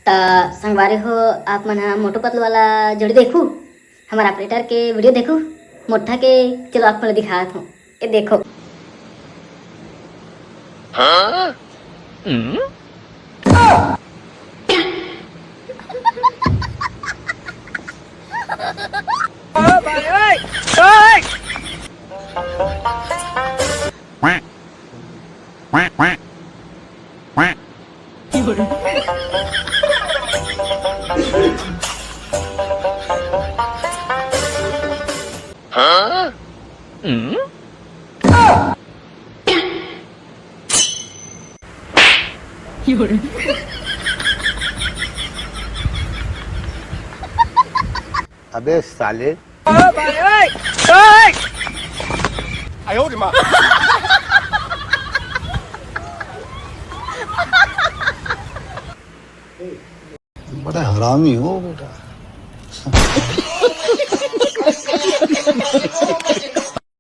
तो संगवारी हो आप मन हा मोटू पतलू वाला जोड़ी देखू हमारा ऑपरेटर के वीडियो देखू मोटा के। चलो आप मन दिखात हूँ, ये देखो। quack quack quack quack अबे साले बड़ा हरामी हो बेटा।